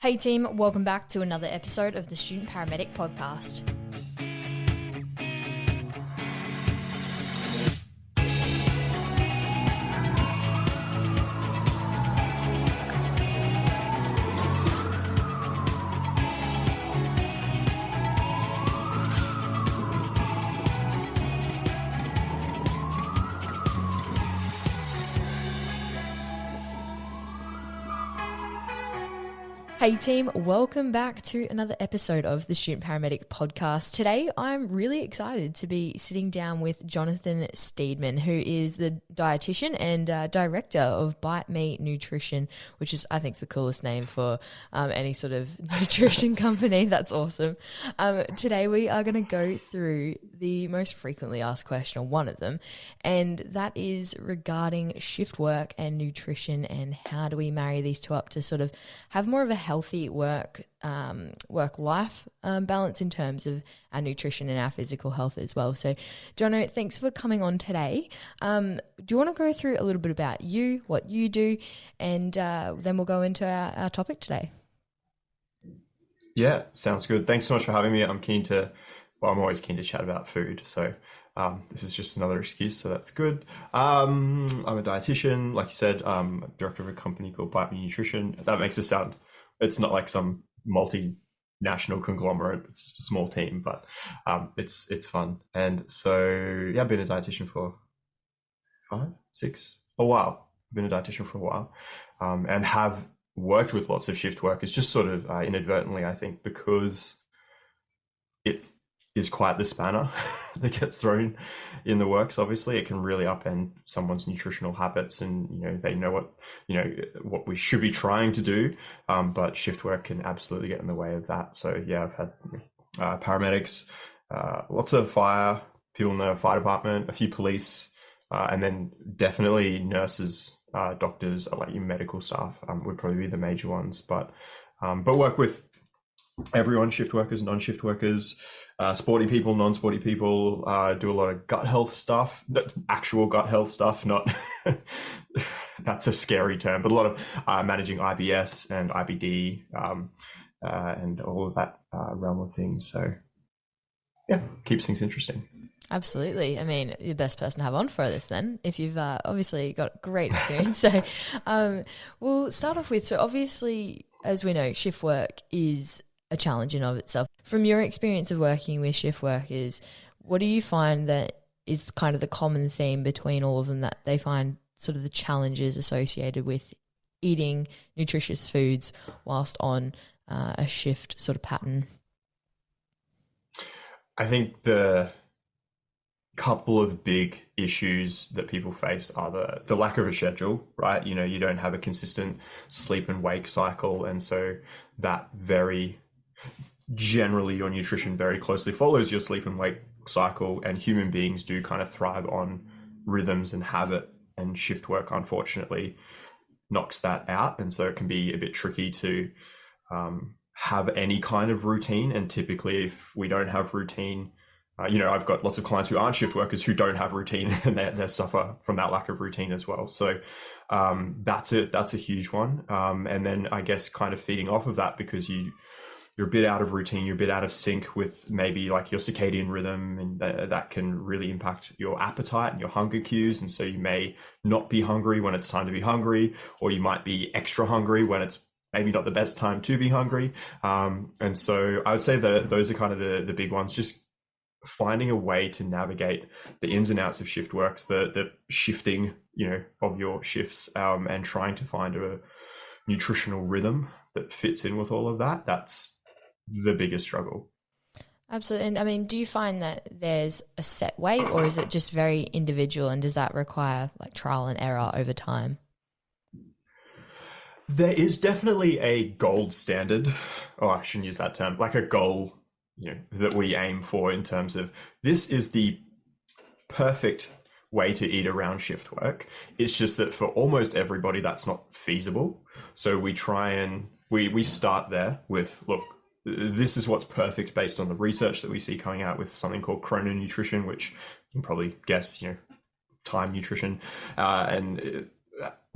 Hey team, welcome back to another episode of the Student Paramedic Podcast. Hey team, welcome back to another episode of the Student Paramedic Podcast. Today, I'm really excited to be sitting down with Jonathan Steedman, who is the dietitian and director of Bite Me Nutrition, which is, I think, the coolest name for any sort of nutrition company. That's awesome. Today, we are going to go through the most frequently asked question, or one of them, and that is regarding shift work and nutrition, and how do we marry these two up to sort of have more of a healthy work-life balance in terms of our nutrition and our physical health as well. So, Jono, thanks for coming on today. Do you want to go through a little bit about you, what you do, and then we'll go into our topic today? Yeah, sounds good. Thanks so much for having me. I'm always keen to chat about food. So this is just another excuse, so that's good. I'm a dietitian, like you said, director of a company called Bite Me Nutrition. That makes it sound, it's not like some multinational conglomerate. It's just a small team, but it's fun. And so, yeah, I've been a dietitian for a while. I've been a dietitian for a while, and have worked with lots of shift workers, just sort of inadvertently, I think, because it is quite the spanner that gets thrown in the works. Obviously, it can really upend someone's nutritional habits, and they know what we should be trying to do, but shift work can absolutely get in the way of that. So yeah, I've had paramedics, lots of fire people in the fire department, a few police, and then definitely nurses, doctors, like your medical staff would probably be the major ones, but work with everyone, shift workers, non-shift workers, sporty people, non-sporty people, do a lot of gut health stuff, actual gut health stuff, not that's a scary term, but a lot of managing IBS and IBD and all of that realm of things. So yeah, keeps things interesting. Absolutely. I mean, you're the best person to have on for this then, if you've obviously got great experience. So we'll start off with, so obviously, as we know, shift work is a challenge in of itself. From your experience of working with shift workers, what do you find that is kind of the common theme between all of them, that they find sort of the challenges associated with eating nutritious foods whilst on a shift sort of pattern? I think the couple of big issues that people face are the lack of a schedule, right? You don't have a consistent sleep and wake cycle, and so that generally your nutrition very closely follows your sleep and wake cycle, and human beings do kind of thrive on rhythms and habit, and shift work unfortunately knocks that out, and so it can be a bit tricky to have any kind of routine. And typically, if we don't have routine, I've got lots of clients who aren't shift workers who don't have routine, and they suffer from that lack of routine as well. So that's a huge one. And then I guess kind of feeding off of that, because you're a bit out of routine, you're a bit out of sync with maybe like your circadian rhythm, and that can really impact your appetite and your hunger cues. And so you may not be hungry when it's time to be hungry, or you might be extra hungry when it's maybe not the best time to be hungry. And so I would say that those are kind of the big ones. Just finding a way to navigate the ins and outs of shift works, the shifting, of your shifts, and trying to find a nutritional rhythm that fits in with all of that. That's the biggest struggle. Absolutely. And I mean, do you find that there's a set way, or is it just very individual, and does that require like trial and error over time? There is definitely a gold standard. Oh, I shouldn't use that term. Like a goal, that we aim for, in terms of this is the perfect way to eat around shift work. It's just that for almost everybody, that's not feasible. So we try and we start there with, look, this is what's perfect based on the research that we see coming out with something called chrononutrition, which you can probably guess, time nutrition. And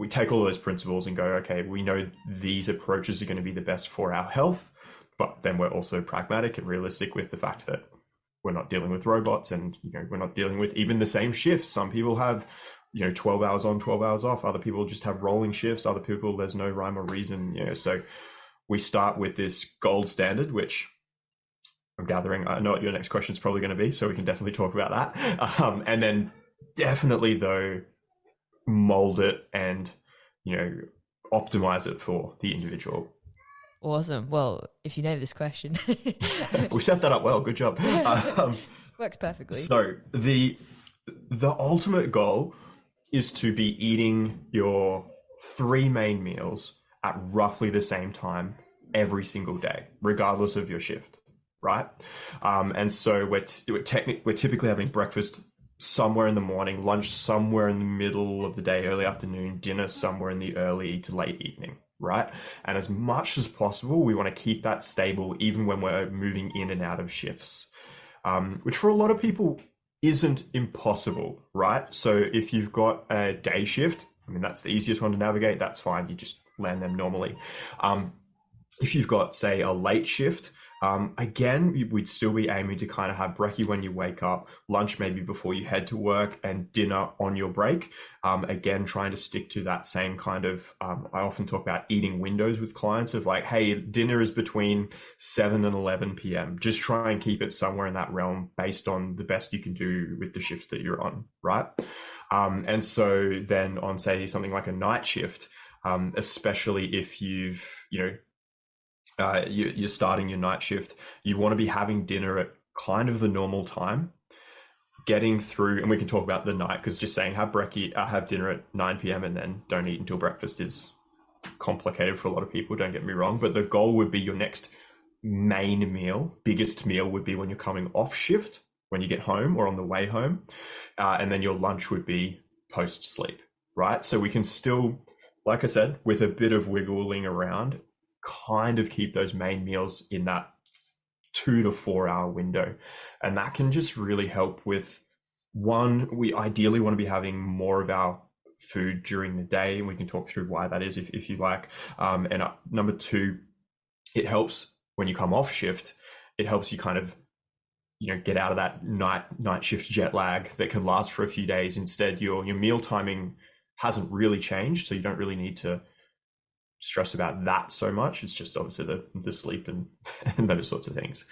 we take all those principles and go, okay, we know these approaches are going to be the best for our health, but then we're also pragmatic and realistic with the fact that we're not dealing with robots, and we're not dealing with even the same shifts. Some people have 12 hours on, 12 hours off. Other people just have rolling shifts. Other people, there's no rhyme or reason. So we start with this gold standard, which I'm gathering, I know what your next question is probably going to be, so we can definitely talk about that. And then definitely, though, mold it and optimize it for the individual. Awesome. Well, if you know this question, we set that up well. Good job. Works perfectly. So the ultimate goal is to be eating your 3 main meals at roughly the same time every single day, regardless of your shift, right? And so we're typically having breakfast somewhere in the morning, lunch somewhere in the middle of the day, early afternoon, dinner somewhere in the early to late evening, right? And as much as possible, we want to keep that stable even when we're moving in and out of shifts, which for a lot of people isn't impossible, right? So if you've got a day shift, I mean, that's the easiest one to navigate. That's fine. You just land them normally. If you've got, say, a late shift, again, we'd still be aiming to kind of have brekkie when you wake up, lunch maybe before you head to work, and dinner on your break. Again, trying to stick to that same kind of, I often talk about eating windows with clients of like, hey, dinner is between 7 and 11 p.m. Just try and keep it somewhere in that realm based on the best you can do with the shifts that you're on, right? And so then on, say, something like a night shift, especially if you're starting your night shift, you want to be having dinner at kind of the normal time, getting through, and we can talk about the night, because just saying have dinner at 9 p.m. and then don't eat until breakfast is complicated for a lot of people, don't get me wrong, but the goal would be your next main meal, biggest meal would be when you're coming off shift, when you get home or on the way home, and then your lunch would be post-sleep, right? So we can still, like I said, with a bit of wiggling around, kind of keep those main meals in that 2 to 4 hour window. And that can just really help with, one, we ideally want to be having more of our food during the day, and we can talk through why that is if you like. And number 2, it helps when you come off shift, it helps you kind of get out of that night shift jet lag that can last for a few days. Instead, your meal timing hasn't really changed, so you don't really need to stress about that so much. It's just obviously the sleep and those sorts of things.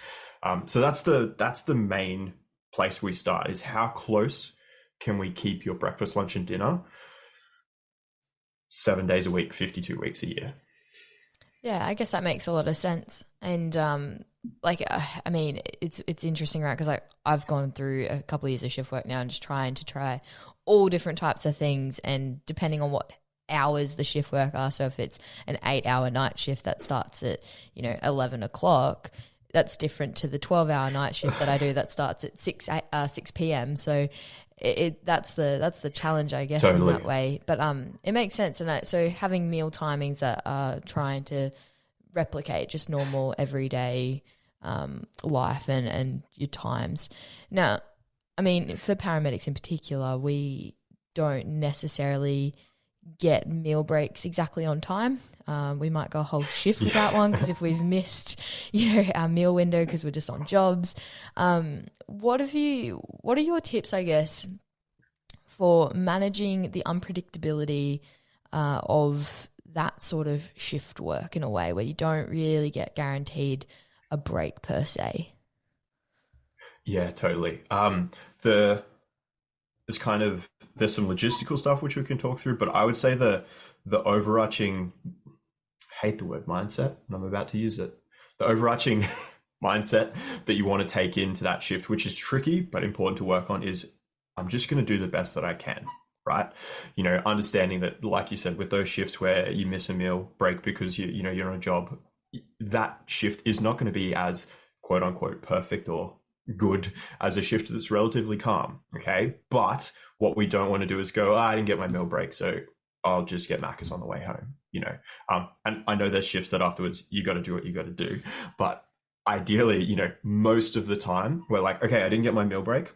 So that's the main place we start, is how close can we keep your breakfast, lunch, and dinner 7 days a week, 52 weeks a year. Yeah, I guess that makes a lot of sense. And I mean, it's interesting, right? Because I've gone through a couple of years of shift work now and just trying to try all different types of things, and depending on what hours the shift work are. So if it's an 8-hour night shift that starts at 11 o'clock, that's different to the 12-hour night shift that I do that starts at 6 p.m. So that's the challenge, I guess, totally. In that way. But it makes sense. And so having meal timings that are trying to replicate just normal everyday life and your times. Now, I mean, for paramedics in particular, we don't necessarily get meal breaks exactly on time. We might go a whole shift without one, because if we've missed our meal window because we're just on jobs. What are your tips, I guess, for managing the unpredictability of that sort of shift work in a way where you don't really get guaranteed a break per se? Yeah, totally. There's some logistical stuff which we can talk through, but I would say the overarching, I hate the word mindset, and I'm about to use it. The overarching mindset that you want to take into that shift, which is tricky but important to work on, is I'm just going to do the best that I can, right? Understanding that, like you said, with those shifts where you miss a meal break because you're on a job, that shift is not going to be as quote unquote perfect or good as a shift that's relatively calm, okay? But what we don't want to do is go, I didn't get my meal break, so I'll just get Macca's on the way home, and I know there's shifts that afterwards you got to do what you got to do, but ideally, most of the time we're like, okay, I didn't get my meal break,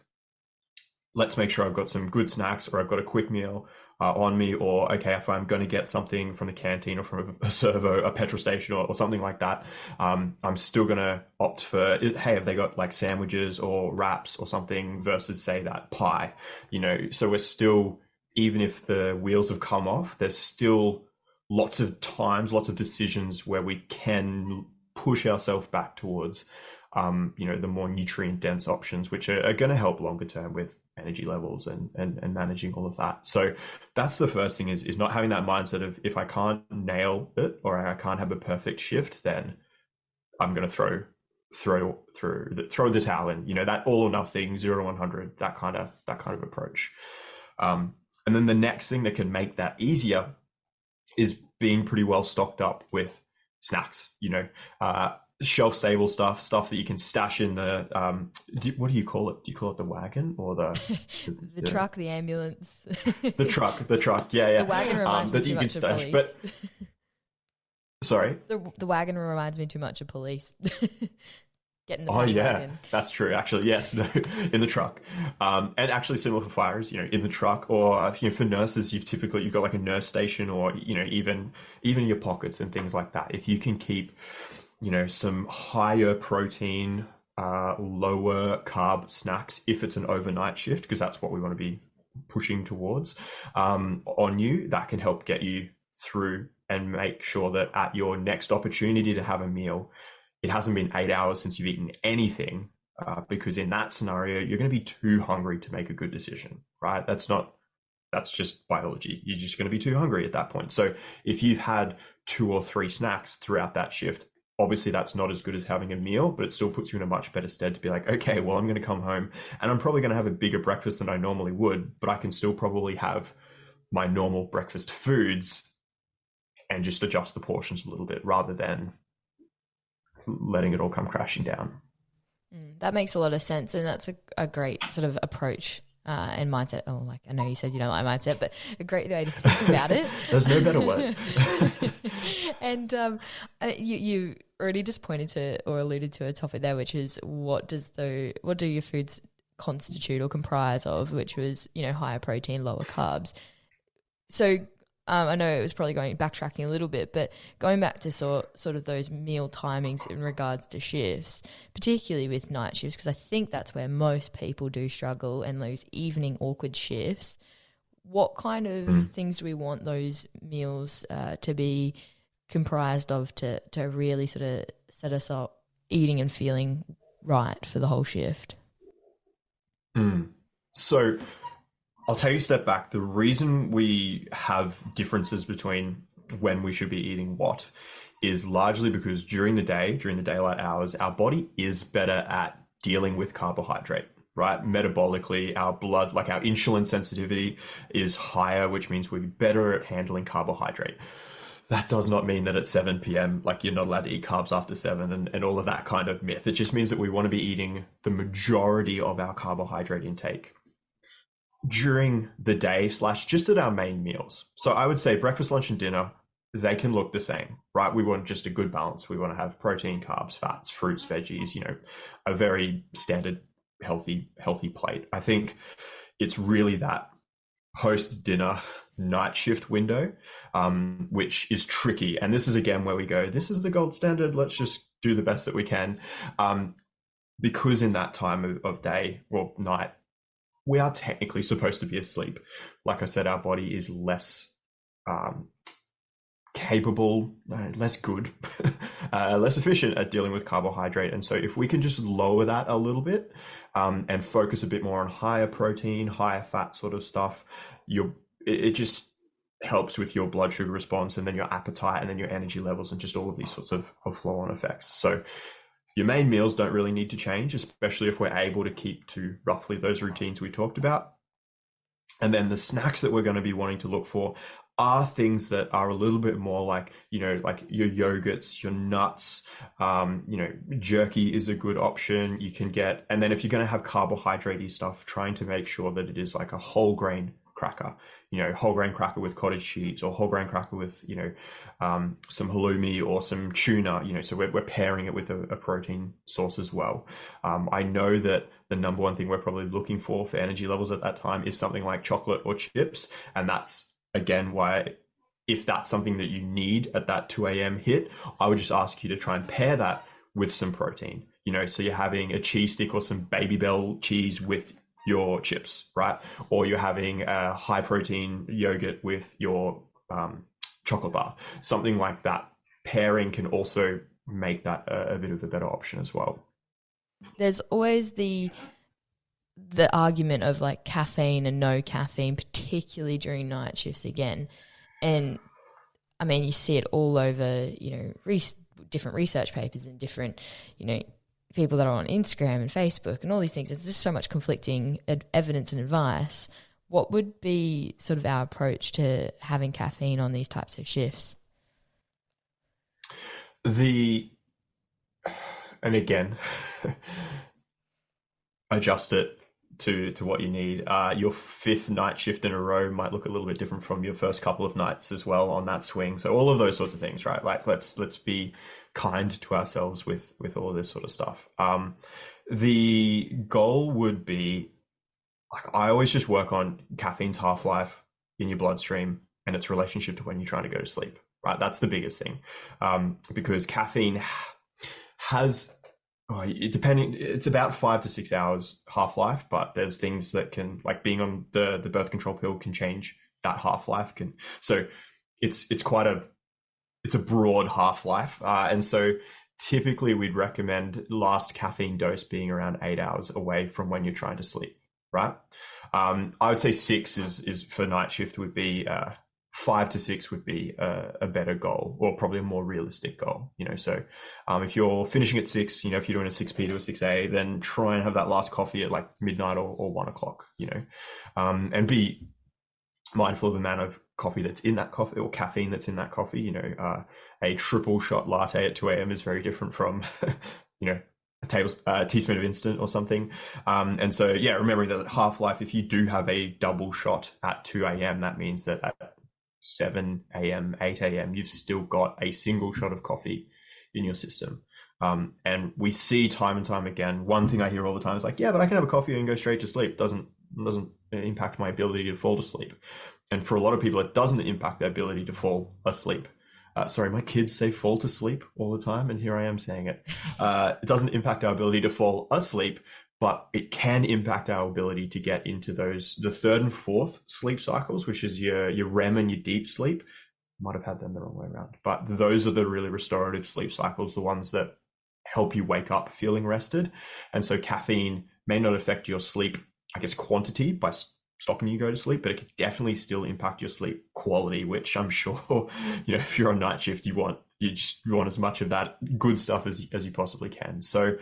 let's make sure I've got some good snacks, or I've got a quick meal on me, or okay, if I'm going to get something from the canteen or from a servo, a petrol station, or something like that, I'm still going to opt for, hey, have they got like sandwiches or wraps or something versus say that pie, so we're still, even if the wheels have come off, there's still lots of times, lots of decisions where we can push ourselves back towards the more nutrient dense options, which are going to help longer term with energy levels and managing all of that. So that's the first thing, is not having that mindset of, if I can't nail it or I can't have a perfect shift, then I'm going to throw the towel in, that all or nothing, 0 to 100, that kind of approach. And then the next thing that can make that easier is being pretty well stocked up with snacks, shelf stable stuff that you can stash in the what do you call it? Do you call it the wagon or the truck, the ambulance? the truck, yeah. The wagon reminds me too much of police. But sorry, the wagon reminds me too much of police. Getting the wagon. That's true. Actually, yes, no, in the truck, and actually similar for fires, in the truck, or for nurses, you've got like a nurse station, or even in your pockets and things like that. If you can keep some higher protein, lower carb snacks, if it's an overnight shift, because that's what we want to be pushing towards, on you, that can help get you through and make sure that at your next opportunity to have a meal, it hasn't been 8 hours since you've eaten anything, because in that scenario, you're going to be too hungry to make a good decision, right? That's just biology. You're just going to be too hungry at that point. So if you've had 2 or 3 snacks throughout that shift, obviously that's not as good as having a meal, but it still puts you in a much better stead to be like, okay, well, I'm going to come home and I'm probably going to have a bigger breakfast than I normally would, but I can still probably have my normal breakfast foods and just adjust the portions a little bit rather than letting it all come crashing down. That makes a lot of sense, and that's a great sort of approach and mindset. Oh, like I know you said you don't like mindset, but a great way to think about it. There's no better way. And you already just pointed to or alluded to a topic there, which is what do your foods constitute or comprise of, which was higher protein, lower carbs. So I know it was probably backtracking a little bit, but going back to sort of those meal timings in regards to shifts, particularly with night shifts, because I think that's where most people do struggle, and those evening awkward shifts. What kind of things do we want those meals to be comprised of to really sort of set us up eating and feeling right for the whole shift? So I'll take a step back. The reason we have differences between when we should be eating what is largely because during the daylight hours, our body is better at dealing with carbohydrate, right? Metabolically, our blood, like our insulin sensitivity is higher, which means we're better at handling carbohydrate. That does not mean that at 7 p.m., like you're not allowed to eat carbs after 7 and all of that kind of myth. It just means that we want to be eating the majority of our carbohydrate intake during the day / just at our main meals. So I would say breakfast, lunch, and dinner, they can look the same, right? We want just a good balance. We want to have protein, carbs, fats, fruits, veggies, a very standard healthy plate. I think it's really that post-dinner night shift window, which is tricky. And this is again where we go, this is the gold standard. Let's just do the best that we can. Because in that time of day or night, we are technically supposed to be asleep. Like I said, our body is less capable, less good, less efficient at dealing with carbohydrate. And so if we can just lower that a little bit and focus a bit more on higher protein, higher fat sort of stuff, it just helps with your blood sugar response and then your appetite and then your energy levels and just all of these sorts of flow-on effects. So your main meals don't really need to change, especially if we're able to keep to roughly those routines we talked about. And then the snacks that we're going to be wanting to look for are things that are a little bit more like, like your yogurts, your nuts, jerky is a good option. You can get, and then if you're going to have carbohydrate-y stuff, trying to make sure that it is like a whole grain cracker, whole grain cracker with cottage cheese, or whole grain cracker with, some halloumi or some tuna, so we're pairing it with a protein source as well. I know that the number one thing we're probably looking for energy levels at that time is something like chocolate or chips. And that's, again, why if that's something that you need at that 2 a.m. hit, I would just ask you to try and pair that with some protein, so you're having a cheese stick or some Baby Bell cheese with your chips, right? Or you're having a high protein yogurt with your chocolate bar, something like that. Pairing can also make that a bit of a better option as well. There's always the argument of like caffeine and no caffeine, particularly during night shifts again. And I mean, you see it all over, different research papers and different, people that are on Instagram and Facebook and all these things. It's just so much conflicting evidence and advice. What would be sort of our approach to having caffeine on these types of shifts? And again, adjust it to what you need. Your fifth night shift in a row might look a little bit different from your first couple of nights as well on that swing. So all of those sorts of things, right? Like let's be kind to ourselves with all of this sort of stuff. The goal would be, like, I always just work on caffeine's half-life in your bloodstream and its relationship to when you're trying to go to sleep, right? That's the biggest thing. Because caffeine has, it's about 5 to 6 hours half-life, but there's things that can, like being on the birth control pill can change that half-life. So it's a broad half-life. And so typically we'd recommend last caffeine dose being around 8 hours away from when you're trying to sleep, right? I would say 6 is for night shift would be, 5 to 6 would be a better goal, or probably a more realistic goal, So if you're finishing at 6, if you're doing a 6p to a 6a, then try and have that last coffee at like midnight or 1 o'clock, and be mindful of the amount of coffee that's in that coffee, or caffeine that's in that coffee. A triple shot latte at 2 a.m. is very different from, a teaspoon of instant or something. And so, remembering that half-life, if you do have a double shot at 2 a.m., that means that at 7 a.m., 8 a.m., you've still got a single shot of coffee in your system. And we see time and time again, one thing I hear all the time is like, yeah, but I can have a coffee and go straight to sleep. Doesn't impact my ability to fall to sleep. And for a lot of people, it doesn't impact their ability to fall asleep. Sorry, my kids say fall to sleep all the time, and here I am saying it. It doesn't impact our ability to fall asleep, but it can impact our ability to get into the third and fourth sleep cycles, which is your REM and your deep sleep. Might have had them the wrong way around, but those are the really restorative sleep cycles, the ones that help you wake up feeling rested. And so caffeine may not affect your sleep, quantity by stopping you go to sleep, but it could definitely still impact your sleep quality, which I'm sure, if you're on night shift, you want as much of that good stuff as you possibly can. So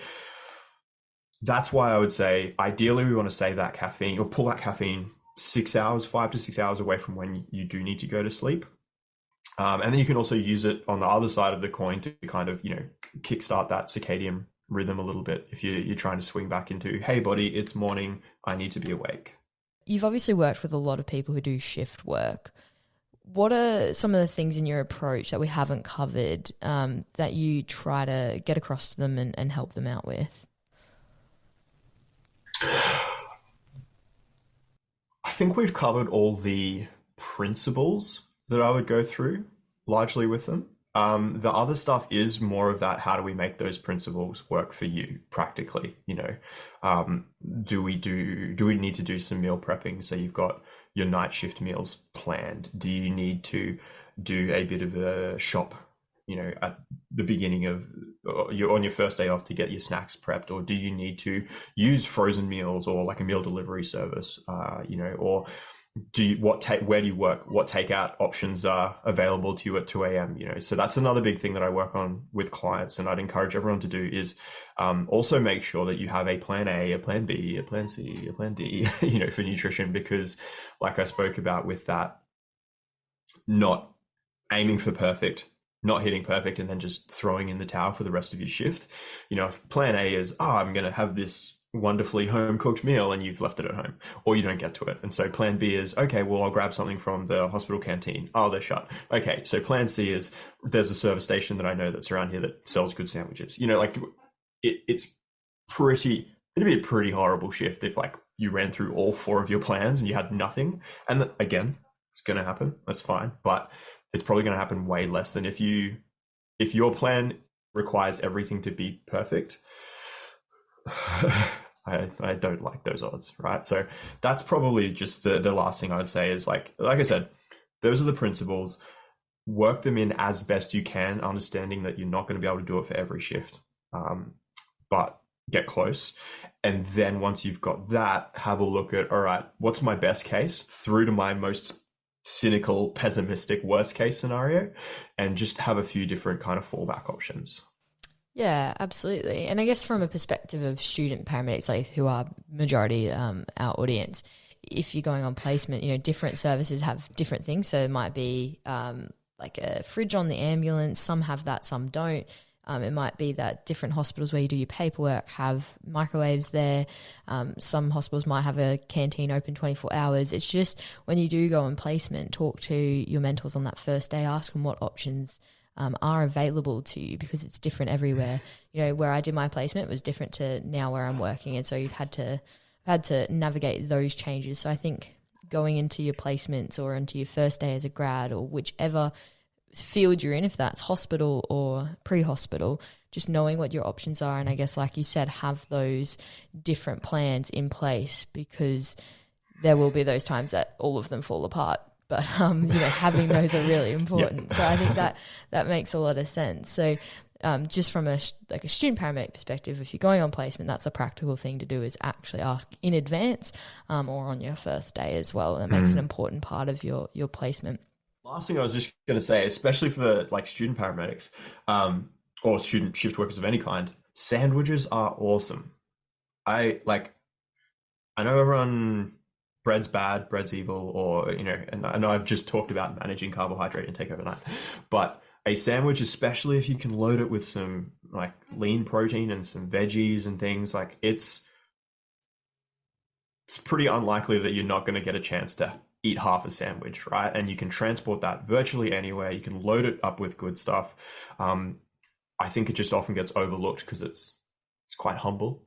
that's why I would say, ideally, we want to save that caffeine or pull that caffeine 5 to 6 hours away from when you do need to go to sleep. And then you can also use it on the other side of the coin to kind of, kickstart that circadian rhythm a little bit. If you're trying to swing back into, hey, body, it's morning, I need to be awake. You've obviously worked with a lot of people who do shift work. What are some of the things in your approach that we haven't covered that you try to get across to them and help them out with? I think we've covered all the principles that I would go through largely with them. The other stuff is more of that, how do we make those principles work for you practically? Do we need to do some meal prepping so you've got your night shift meals planned? Do you need to do a bit of a shop, at the beginning of you're on your first day off to get your snacks prepped? Or do you need to use frozen meals or like a meal delivery service, or where do you work? What takeout options are available to you at 2 a.m.? So that's another big thing that I work on with clients, and I'd encourage everyone to do is also make sure that you have a plan A, a plan B, a plan C, a plan D, for nutrition, because like I spoke about with that, not aiming for perfect, not hitting perfect, and then just throwing in the towel for the rest of your shift. If plan A is, I'm going to have this wonderfully home cooked meal and you've left it at home, or you don't get to it. And so plan B is, okay, well, I'll grab something from the hospital canteen. Oh, they're shut. Okay, so plan C is, there's a service station that I know that's around here that sells good sandwiches. Like it'd be a pretty horrible shift if like you ran through all 4 of your plans and you had nothing. And again, it's going to happen. That's fine. But it's probably going to happen way less than if your plan requires everything to be perfect. I don't like those odds, right? So that's probably just the last thing I would say is like I said, those are the principles. Work them in as best you can, understanding that you're not going to be able to do it for every shift, but get close. And then once you've got that, have a look at, all right, what's my best case through to my most cynical, pessimistic, worst case scenario, and just have a few different kind of fallback options. Yeah, absolutely. And I guess from a perspective of student paramedics, like who are majority our audience, if you're going on placement, different services have different things. So it might be like a fridge on the ambulance. Some have that, some don't. It might be that different hospitals where you do your paperwork have microwaves there. Some hospitals might have a canteen open 24 hours. It's just when you do go on placement, talk to your mentors on that first day, ask them what options are available to you, because it's different everywhere. Where I did my placement was different to now where I'm working. And so you've had to navigate those changes. So I think going into your placements or into your first day as a grad or whichever field you're in, if that's hospital or pre-hospital, just knowing what your options are. And I guess, like you said, have those different plans in place, because there will be those times that all of them fall apart. But, having those are really important. So I think that makes a lot of sense. So just from a student paramedic perspective, if you're going on placement, that's a practical thing to do, is actually ask in advance or on your first day as well. That makes an important part of your placement. Last thing I was just going to say, especially for the student paramedics or student shift workers of any kind, sandwiches are awesome. I know everyone, bread's bad, bread's evil, or, and I know I've just talked about managing carbohydrate intake overnight, but a sandwich, especially if you can load it with some lean protein and some veggies and things, it's pretty unlikely that you're not going to get a chance to eat half a sandwich, right? And you can transport that virtually anywhere. You can load it up with good stuff. I think it just often gets overlooked because it's quite humble,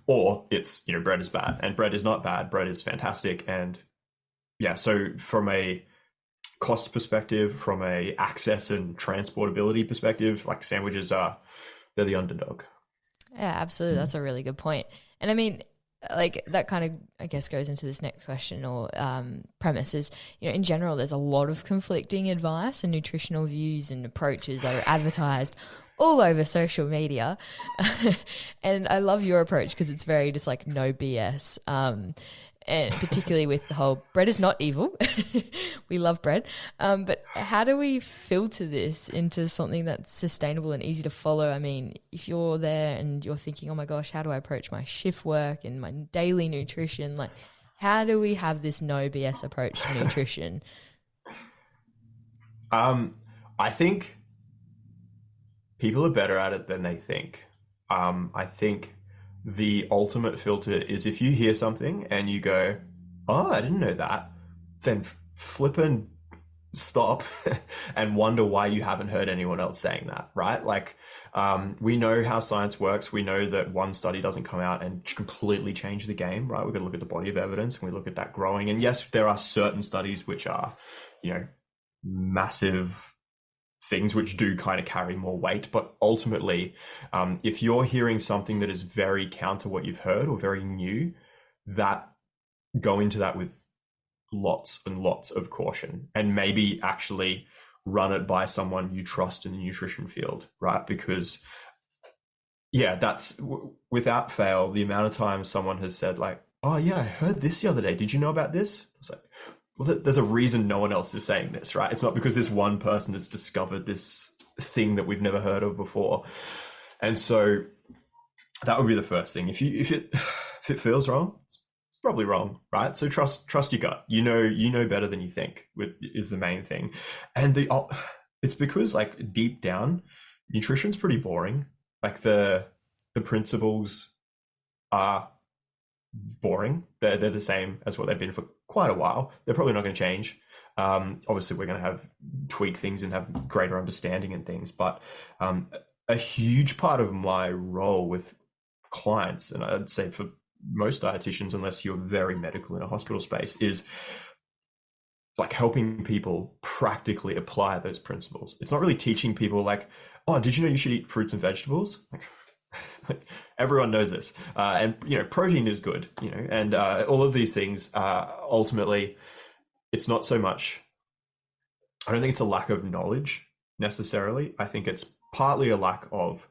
or it's, bread is bad, and bread is not bad. Bread is fantastic. And yeah, so from a cost perspective, from a access and transportability perspective, sandwiches they're the underdog. Yeah, absolutely. That's a really good point. And I mean, that kind of, I guess, goes into this next question or premise is, in general, there's a lot of conflicting advice and nutritional views and approaches that are advertised all over social media. And I love your approach because it's very just no BS. And particularly with the whole bread is not evil. We love bread. But how do we filter this into something that's sustainable and easy to follow? I mean, if you're there and you're thinking, oh my gosh, how do I approach my shift work and my daily nutrition? How do we have this no BS approach to nutrition? I think people are better at it than they think. I think the ultimate filter is if you hear something and you go, oh, I didn't know that, then flip and stop and wonder why you haven't heard anyone else saying that, right? We know how science works. We know that one study doesn't come out and completely change the game, right? We've got to look at the body of evidence and we look at that growing. And yes, there are certain studies which are, massive things which do kind of carry more weight, but ultimately, if you're hearing something that is very counter what you've heard or very new, that go into that with lots and lots of caution, and maybe actually run it by someone you trust in the nutrition field, right? Because that's without fail, the amount of times someone has said oh yeah, I heard this the other day. Did you know about this? It's well, there's a reason no one else is saying this, right? It's not because this one person has discovered this thing that we've never heard of before. And so that would be the first thing. If it feels wrong, it's probably wrong, right? So trust your gut. You know better than you think is the main thing. And it's because deep down, nutrition's pretty boring. The principles are boring. They're the same as what they've been for quite a while. They're probably not going to change. Obviously, we're going to have tweak things and have greater understanding and things. But a huge part of my role with clients, and I'd say for most dietitians, unless you're very medical in a hospital space, is like helping people practically apply those principles. It's not really teaching people like, oh, did you know you should eat fruits and vegetables? Like, everyone knows this. And, protein is good, and all of these things, ultimately, it's not so much, I don't think it's a lack of knowledge necessarily. I think it's partly a lack of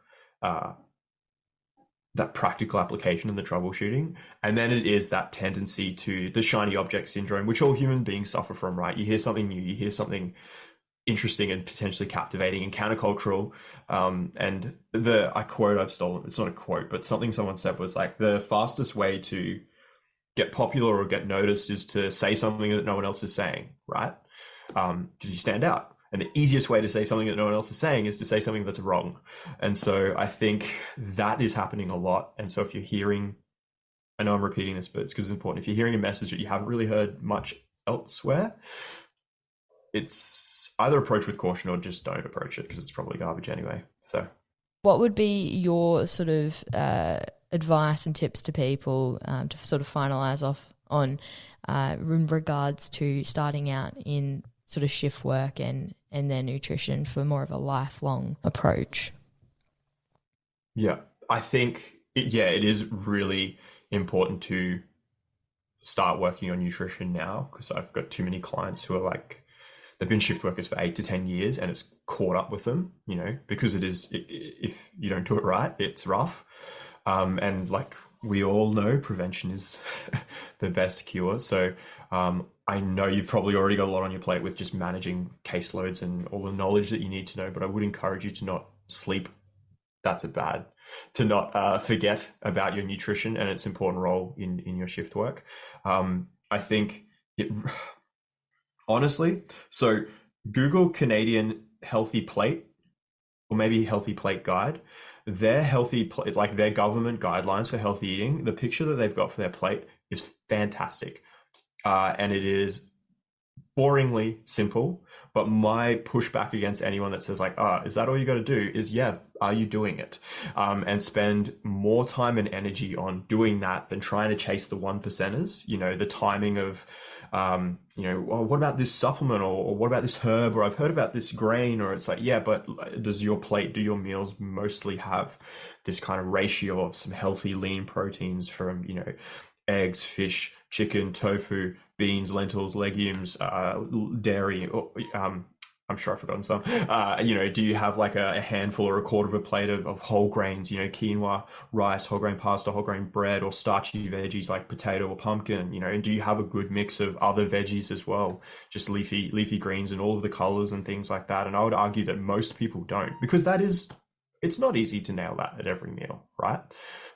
that practical application and the troubleshooting. And then it is that tendency to the shiny object syndrome, which all human beings suffer from, right? You hear something new, you hear something interesting and potentially captivating and countercultural. And I quote, I've stolen, it's not a quote, but something someone said was like, the fastest way to get popular or get noticed is to say something that no one else is saying, right? Because you stand out. And the easiest way to say something that no one else is saying is to say something that's wrong. And so I think that is happening a lot. And so if you're hearing, I know I'm repeating this, but it's because it's important. If you're hearing a message that you haven't really heard much elsewhere, it's either approach with caution or just don't approach it because it's probably garbage anyway. So what would be your sort of advice and tips to people to sort of finalize off on in regards to starting out in sort of shift work and their nutrition for more of a lifelong approach? Yeah, I think, it is really important to start working on nutrition now because I've got too many clients who are like, they've been shift workers for 8 to 10 years and it's caught up with them, because if you don't do it right, it's rough. And like we all know, prevention is the best cure. So I know you've probably already got a lot on your plate with just managing caseloads and all the knowledge that you need to know, but I would encourage you to not sleep. To not forget about your nutrition and its important role in your shift work. I think honestly, so Google Canadian Healthy Plate or maybe Healthy Plate Guide. Their healthy plate, like their government guidelines for healthy eating, the picture that they've got for their plate is fantastic. And it is boringly simple. But my pushback against anyone that says like, is that all you got to do is, are you doing it? And spend more time and energy on doing that than trying to chase the 1%ers, the timing of, well, what about this supplement or what about this herb, or I've heard about this grain, or it's like, but does your plate, do your meals mostly have this kind of ratio of some healthy lean proteins from, eggs, fish, chicken, tofu, beans, lentils, legumes, dairy, I'm sure I've forgotten some. Do you have like a handful or a quarter of a plate of whole grains, quinoa, rice, whole grain pasta, whole grain bread, or starchy veggies like potato or pumpkin, and do you have a good mix of other veggies as well, just leafy greens and all of the colors and things like that? And I would argue that most people don't, because it's not easy to nail that at every meal, right?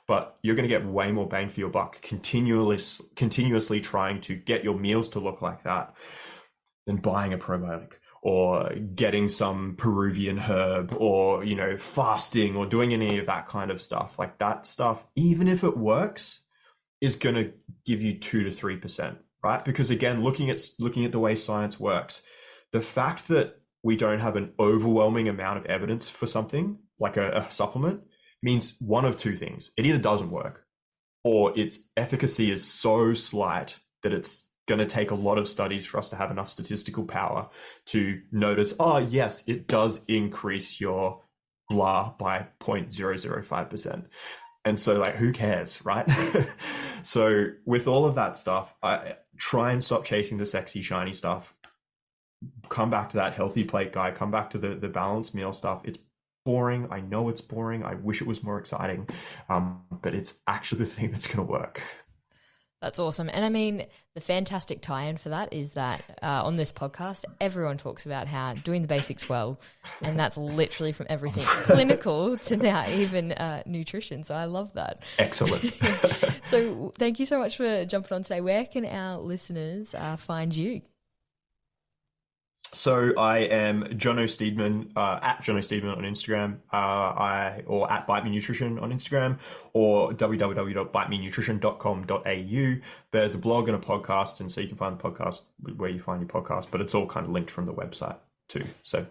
But you're going to get way more bang for your buck continuously trying to get your meals to look like that than buying a probiotic or getting some Peruvian herb or, fasting or doing any of that kind of stuff. Like that stuff, even if it works, is going to give you 2 to 3%, right? Because again, looking at the way science works, the fact that we don't have an overwhelming amount of evidence for something like a supplement means one of two things. It either doesn't work or its efficacy is so slight that it's going to take a lot of studies for us to have enough statistical power to notice, yes, it does increase your blah by 0.005%. And so like, who cares, right? So with all of that stuff, I try and stop chasing the sexy, shiny stuff. Come back to that healthy plate guide, come back to the balanced meal stuff. It's boring. I know it's boring. I wish it was more exciting, but it's actually the thing that's going to work. That's awesome. And I mean, the fantastic tie-in for that is that on this podcast, everyone talks about how doing the basics well, and that's literally from everything clinical to now even nutrition. So I love that. Excellent. So thank you so much for jumping on today. Where can our listeners find you? So I am Jono Steedman, at Jono Steedman on Instagram, or at Bite Me Nutrition on Instagram, or www.bitemenutrition.com.au. There's a blog and a podcast, and so you can find the podcast where you find your podcast, but it's all kind of linked from the website too. So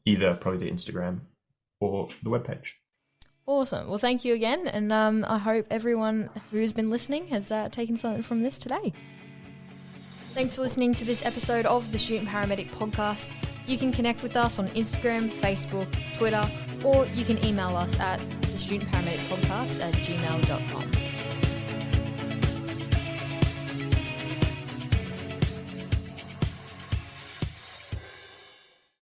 either probably the Instagram or the webpage. Awesome. Well, thank you again, and I hope everyone who's been listening has taken something from this today. Thanks for listening to this episode of the Student Paramedic Podcast. You can connect with us on Instagram, Facebook, Twitter, or you can email us at thestudentparamedicpodcast@gmail.com.